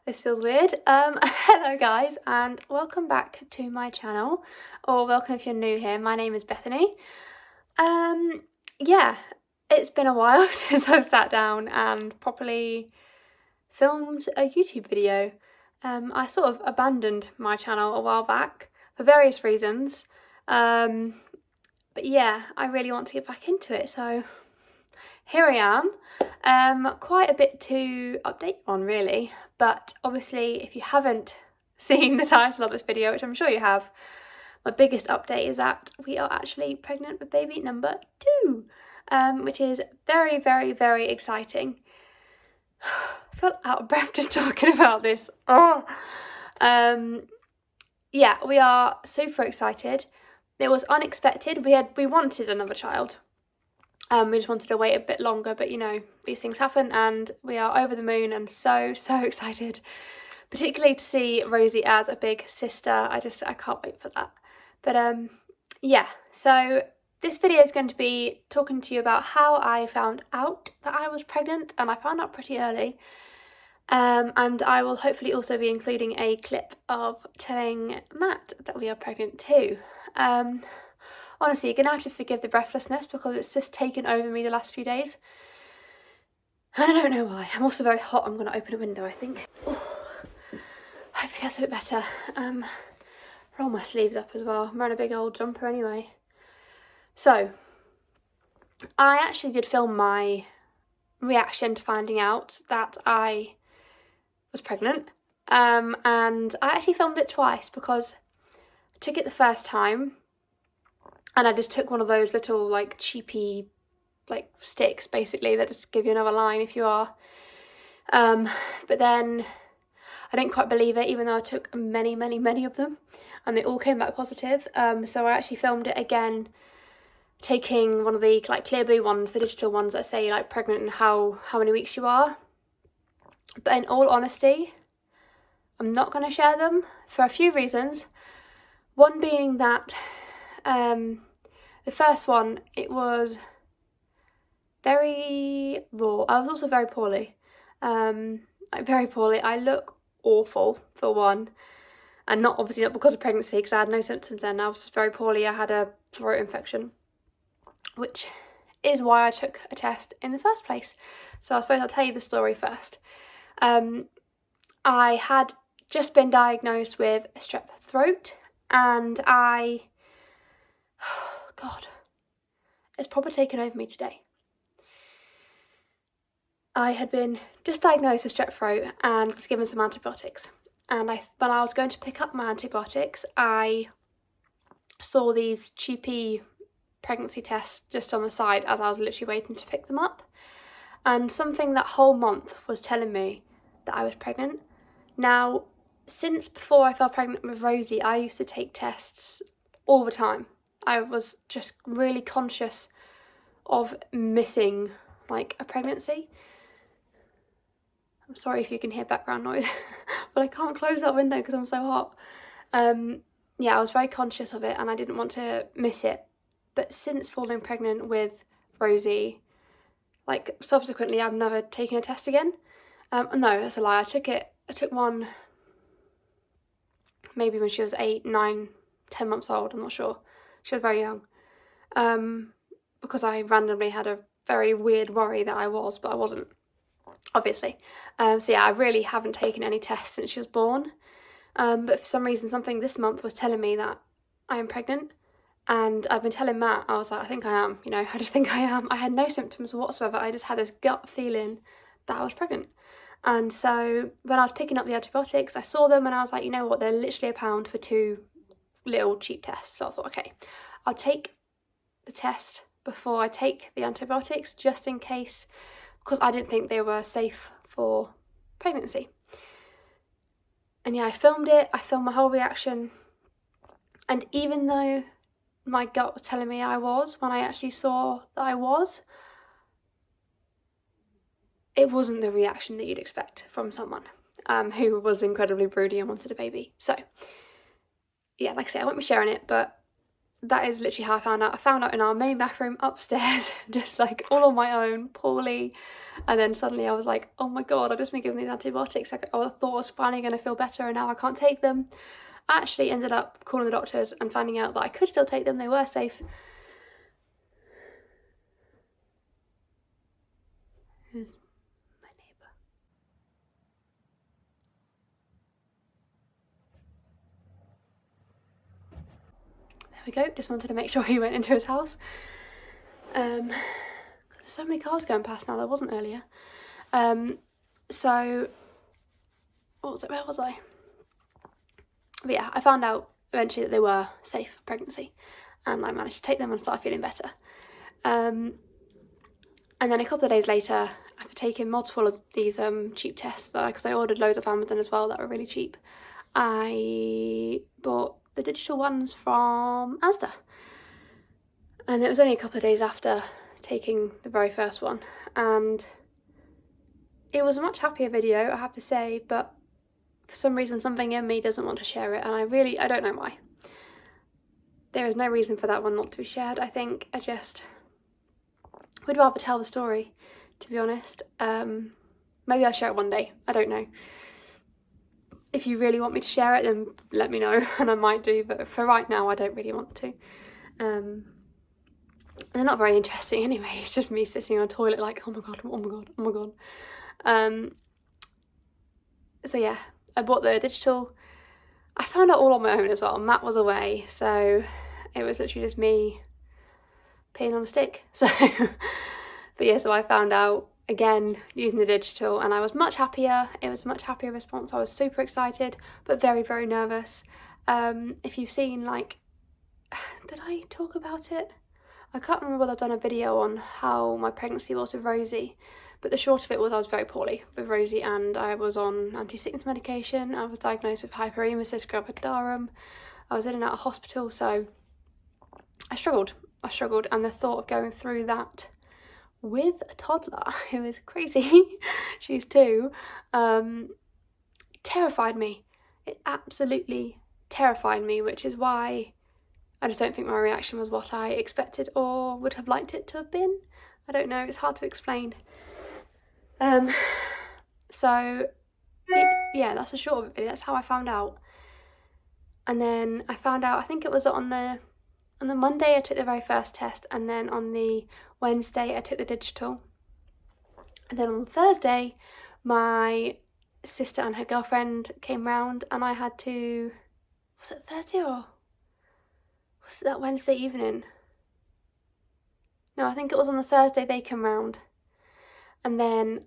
This feels weird. Hello guys and welcome back to my channel, or welcome if you're new here. My name is Bethany. Yeah, it's been a while since I've sat down and properly filmed a YouTube video. I sort of abandoned my channel a while back for various reasons, but yeah, I really want to get back into it, so here I am. Quite a bit to update on really, but obviously if you haven't seen the title of this video, which I'm sure you have, my biggest update is that we are actually pregnant with baby number 2, which is very, very, very exciting. I feel out of breath just talking about this. Oh, yeah, we are super excited. It was unexpected. We wanted another child. We just wanted to wait a bit longer, but you know, these things happen and we are over the moon and so excited, particularly to see Rosie as a big sister. I can't wait for that. But yeah, so this video is going to be talking to you about how I found out that I was pregnant, and I found out pretty early. And I will hopefully also be including a clip of telling Matt that we are pregnant too. Honestly, you're going to have to forgive the breathlessness because it's just taken over me the last few days. And I don't know why. I'm also very hot. I'm going to open a window, I think. Oh, hopefully that's a bit better. Roll my sleeves up as well. I'm wearing a big old jumper anyway. So, I actually did film my reaction to finding out that I was pregnant. And I actually filmed it twice because I took it the first time and I just took one of those little like cheapy like sticks basically that just give you another line if you are. But then I didn't quite believe it, even though I took many of them and they all came back positive. So I actually filmed it again, taking one of the like clear blue ones, the digital ones that say like pregnant and how many weeks you are. But in all honesty, I'm not going to share them for a few reasons. One being that the first one, it was very raw. I was also very poorly. Like very poorly. I look awful for one, and obviously not because of pregnancy, because I had no symptoms then. I was just very poorly. I had a throat infection, which is why I took a test in the first place. So I suppose I'll tell you the story first. I had just been diagnosed with strep throat, and God, it's probably taken over me today. I had been just diagnosed with strep throat and was given some antibiotics. And when I was going to pick up my antibiotics, I saw these cheapy pregnancy tests just on the side as I was literally waiting to pick them up. And something that whole month was telling me that I was pregnant. Now, since before I fell pregnant with Rosie, I used to take tests all the time. I was just really conscious of missing like a pregnancy. I'm sorry if you can hear background noise, but I can't close that window because I'm so hot. Yeah, I was very conscious of it and I didn't want to miss it. But since falling pregnant with Rosie, like subsequently I've never taken a test again. No, that's a lie. I took one maybe when she was 8, 9, 10 months old, I'm not sure. She was very young. Because I randomly had a very weird worry that I was, but I wasn't, obviously. So yeah, I really haven't taken any tests since she was born. But for some reason, something this month was telling me that I am pregnant. And I've been telling Matt, I was like, I think I am, you know, I just think I am. I had no symptoms whatsoever. I just had this gut feeling that I was pregnant. And so when I was picking up the antibiotics, I saw them and I was like, you know what, they're literally £1 for 2 little cheap tests. So I thought, okay, I'll take the test before I take the antibiotics just in case, because I didn't think they were safe for pregnancy. And yeah, I filmed it, I filmed my whole reaction, and even though my gut was telling me I was, when I actually saw that I was, it wasn't the reaction that you'd expect from someone who was incredibly broody and wanted a baby. So yeah, like I say, I won't be sharing it, but that is literally how I found out. I found out in our main bathroom upstairs, just like all on my own, poorly. And then suddenly I was like, oh my god, I've just been given these antibiotics. I thought I was finally going to feel better and now I can't take them. I actually ended up calling the doctors and finding out that I could still take them, they were safe. Who's my neighbour? There we go, just wanted to make sure he went into his house. There's so many cars going past now, there wasn't earlier. So, what was it, where was I? But yeah, I found out eventually that they were safe for pregnancy and I managed to take them and started feeling better. And then a couple of days later, after taking multiple of these cheap tests, because I ordered loads of Amazon as well that were really cheap, I bought the digital ones from Asda. And it was only a couple of days after taking the very first one, and it was a much happier video, I have to say, but for some reason something in me doesn't want to share it, and I don't know why. There is no reason for that one not to be shared. I think I just would rather tell the story, to be honest. Maybe I'll share it one day, I don't know. If you really want me to share it, then let me know and I might do, but for right now I don't really want to. They're not very interesting anyway, it's just me sitting on a toilet like, oh my god, oh my god, oh my god. So yeah, I bought the digital. I found out all on my own as well. Matt was away, so it was literally just me peeing on a stick. So, but yeah, so I found out again using the digital and I was much happier. It was a much happier response. I was super excited, but very, very nervous. If you've seen, like, did I talk about it? I can't remember whether I've done a video on how my pregnancy was with Rosie, but the short of it was I was very poorly with Rosie and I was on anti-sickness medication. I was diagnosed with hyperemesis gravidarum. I was in and out of hospital, so I struggled, and the thought of going through that with a toddler who is crazy, she's 2, terrified me. It absolutely terrified me, which is why I just don't think my reaction was what I expected or would have liked it to have been. I don't know, it's hard to explain. So yeah, that's the short of it. That's how I found out. And then I found out, I think it was on the Monday I took the very first test, and then on the Wednesday I took the digital. And then on Thursday my sister and her girlfriend came round and I had to, was it Thursday or was it that Wednesday evening? No, I think it was on the Thursday they came round. And then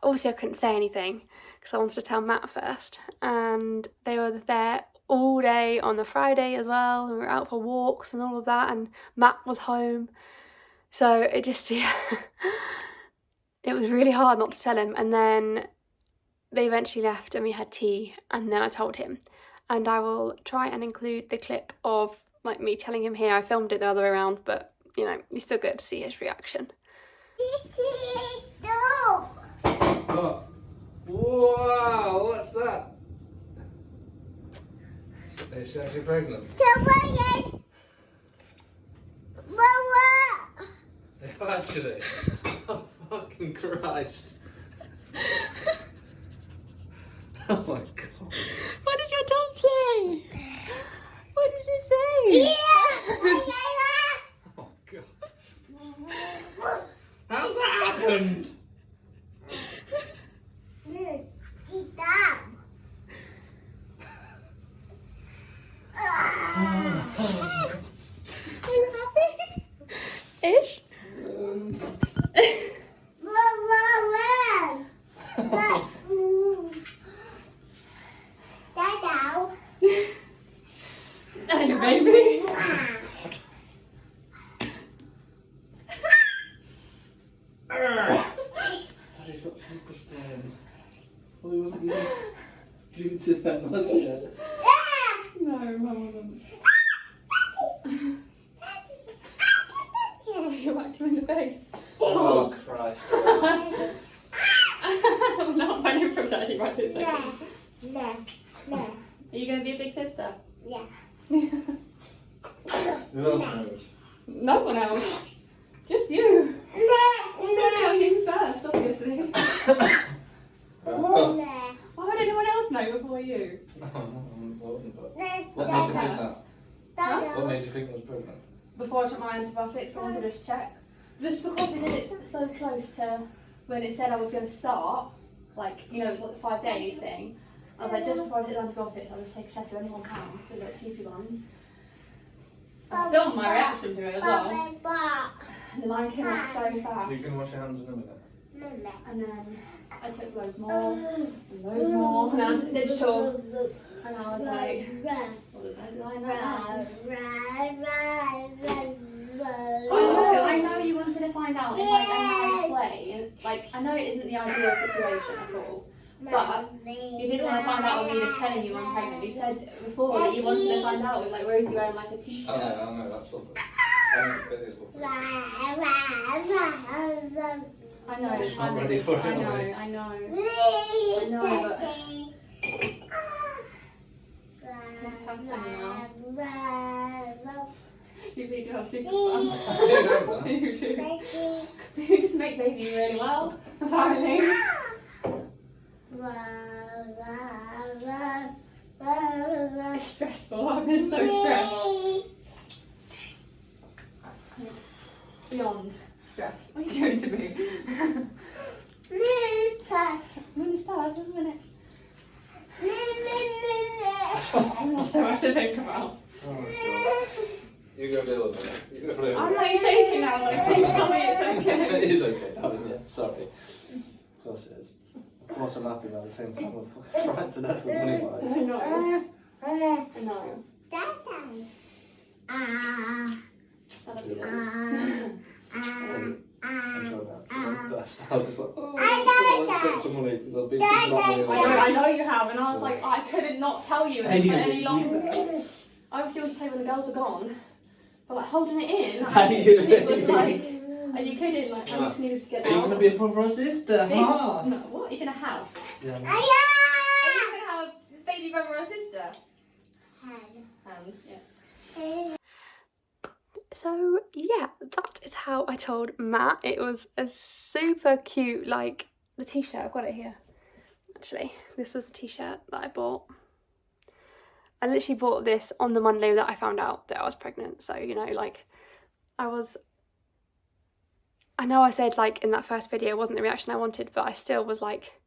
obviously I couldn't say anything because I wanted to tell Matt first, and they were there all day on the Friday as well, and we were out for walks and all of that, and Matt was home, so it just, yeah, it was really hard not to tell him. And then they eventually left and we had tea, and then I told him, and I will try and include the clip of like me telling him here. I filmed it the other way around, but you know, you still get to see his reaction. Oh. Wow, what's that? Is she actually pregnant? Actually? Oh, fucking Christ. Oh my god. What did your dog say? What did he say? Oh god. How's that happened? Are you happy? Ish? Are you baby? Daddy's got super skin. Well, he wasn't due to that, was it? No, Mum wasn't. You whacked him in the face. Oh, Christ. I'm not running from Daddy right this second. No. Are you going to be a big sister? Yeah. Who else knows? No one else. Just you. I'm going to tell you first, obviously. Why would anyone else know before you? What made you think that? Huh? What made you think I was pregnant? Before I took my antibiotics, I wanted to just check. Just because we did it so close to when it said I was going to start, like, you know, it was like the 5 days thing. I was like, just before I did the antibiotics, I'll just take a test of only 1 pound for the cheapy ones. I filmed my reaction to it as well. And the line came out so fast. You can wash your hands in a minute. And then I took loads more, and loads more, and then I took digital, and I was like, what did I line I know you wanted to find out in like a nice way, and like I know it isn't the ideal situation at all, but you didn't want to find out with me just telling you I'm pregnant. You said before that you wanted to find out with like Rosie wearing like a t-shirt. I know, that's lovely. I know, It's not ready for it, I know, but what's happening now? You think you have super fun. You do. You just make babies really well, apparently. It's stressful, I've been so stressed. Beyond stress. What are you doing to me? Moon stars, isn't it? That's so much to think about. Oh my god. You go a little bit. I'm like shaking now, like, please tell me it's okay. It is okay, darling, yeah, sorry. Of course it is. Of course I'm happy, but at the same time I'm fucking frightened to death with money wise. I know. I know. That'll be good. I'm sure that. I was just like, oh, I'll take some money because I'll be thinking about money. I know you have, and I was like, I couldn't not tell you any longer. I was still to say when the girls were gone, but like holding it in, like, it was like, are you kidding? Like, I just needed to get out. Are you going to be a brother or sister? No, what are you going to have? Yeah, Are you going to have a baby brother or sister? Hand, yeah. So yeah, that is how I told Matt. It was a super cute, like, the t-shirt, I've got it here. Actually, this was the t-shirt that I bought. I literally bought this on the Monday that I found out that I was pregnant. So, you know, like, I know I said, like, in that first video it wasn't the reaction I wanted, but I still was like,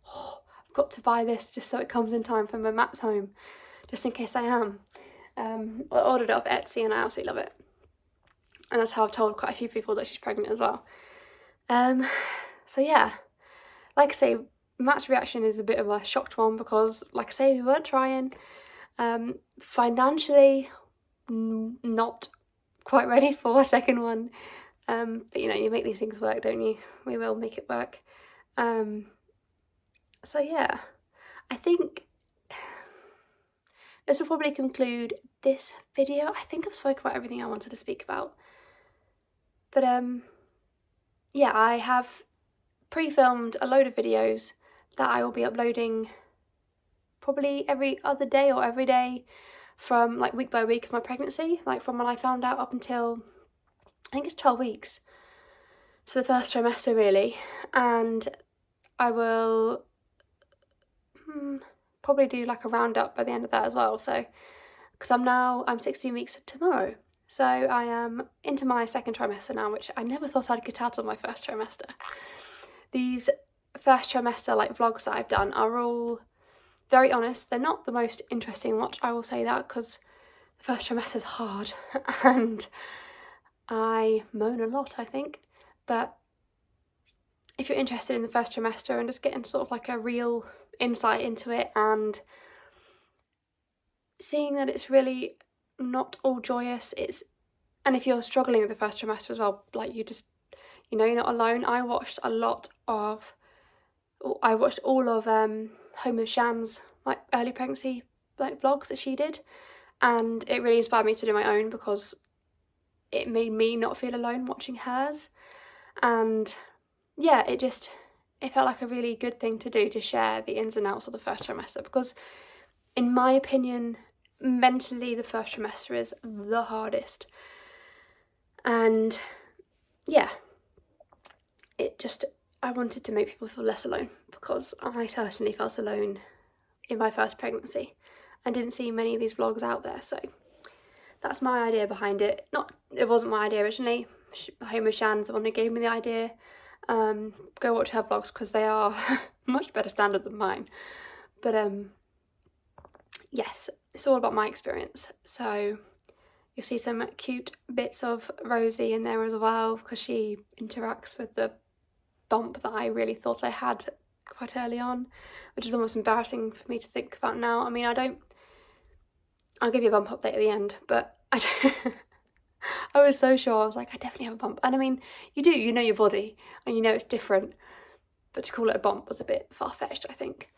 oh, I've got to buy this just so it comes in time for my Matt's home, just in case I am. I ordered it off Etsy and I absolutely love it. And that's how I've told quite a few people that she's pregnant as well. So yeah, like I say, Matt's reaction is a bit of a shocked one because, like I say, we weren't trying. Financially, not quite ready for a second one. But you know, you make these things work, don't you? We will make it work. So yeah, I think this will probably conclude this video. I think I've spoken about everything I wanted to speak about. But yeah, I have pre-filmed a load of videos that I will be uploading probably every other day or every day from like week by week of my pregnancy, like from when I found out up until I think it's 12 weeks. So the first trimester really. And I will probably do like a roundup by the end of that as well. So, because I'm 16 weeks tomorrow. So I am into my second trimester now, which I never thought I'd get out of my first trimester. These first trimester like vlogs that I've done are all very honest. They're not the most interesting watch, I will say that, because the first trimester is hard and I moan a lot, I think. But if you're interested in the first trimester and just getting sort of like a real insight into it and seeing that it's really not all joyous, and if you're struggling with the first trimester as well, like you know you're not alone. I watched all of Home of Sham's like early pregnancy like vlogs that she did, and it really inspired me to do my own because it made me not feel alone watching hers. And yeah, it felt like a really good thing to do, to share the ins and outs of the first trimester, because in my opinion mentally the first trimester is the hardest, and yeah, I wanted to make people feel less alone, because I certainly felt alone in my first pregnancy and didn't see many of these vlogs out there. So that's my idea behind it. It wasn't my idea originally. Home with Shan's the one who gave me the idea. Go watch her vlogs because they are much better standard than mine. But yes, it's all about my experience. So you'll see some cute bits of Rosie in there as well, because she interacts with the bump that I really thought I had quite early on, which is almost embarrassing for me to think about now. I mean, I'll give you a bump update at the end, but I was so sure. I was like, I definitely have a bump. And I mean, you know your body and you know it's different, but to call it a bump was a bit far-fetched, I think.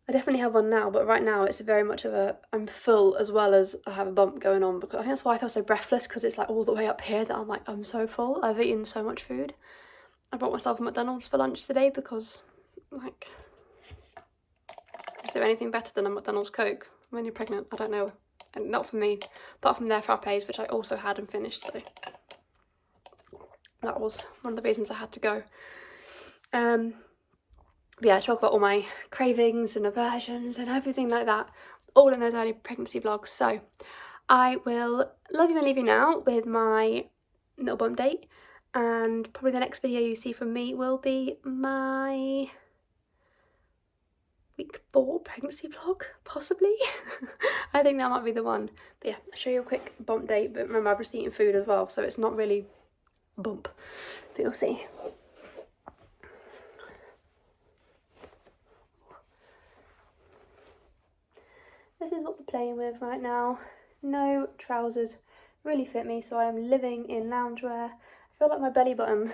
I definitely have one now, but right now it's very much of I'm full as well as I have a bump going on, because I think that's why I feel so breathless, because it's like all the way up here that I'm like, I'm so full. I've eaten so much food. I brought myself a McDonald's for lunch today because, like, is there anything better than a McDonald's Coke when you're pregnant? I don't know. And not for me, apart from their frappes, which I also had and finished, so that was one of the reasons I had to go. But yeah, I talk about all my cravings and aversions and everything like that, all in those early pregnancy vlogs. So I will love you and leave you now with my little bump date, and probably the next video you see from me will be my week 4 pregnancy vlog, possibly. I think that might be the one. But yeah, I'll show you a quick bump date, but remember I've just eaten food as well, so it's not really a bump, but you'll see. This is what we're playing with right now. No trousers really fit me, so I am living in loungewear. I feel like my belly button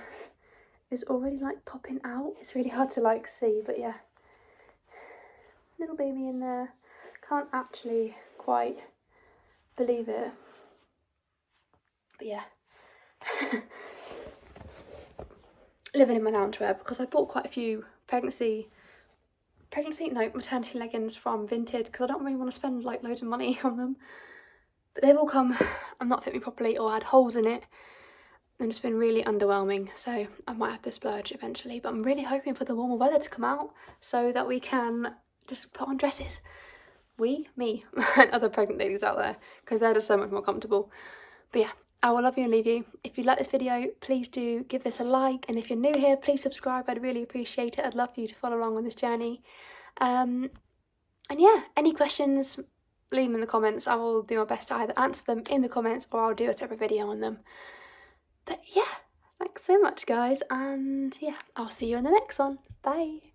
is already like popping out. It's really hard to like see, but yeah. Little baby in there. Can't actually quite believe it. But yeah. Living in my loungewear, because I bought quite a few maternity leggings from Vinted, because I don't really want to spend like loads of money on them. But they've all come and not fit me properly, or had holes in it, and it's been really underwhelming. So I might have to splurge eventually, but I'm really hoping for the warmer weather to come out so that we can just put on dresses. Me, and other pregnant ladies out there, because they're just so much more comfortable. But yeah, I will love you and leave you. If you like this video, please do give this a like, and if you're new here, please subscribe. I'd really appreciate it. I'd love for you to follow along on this journey. And yeah, any questions, leave them in the comments. I will do my best to either answer them in the comments, or I'll do a separate video on them. But yeah, thanks so much guys, and yeah, I'll see you in the next one. Bye.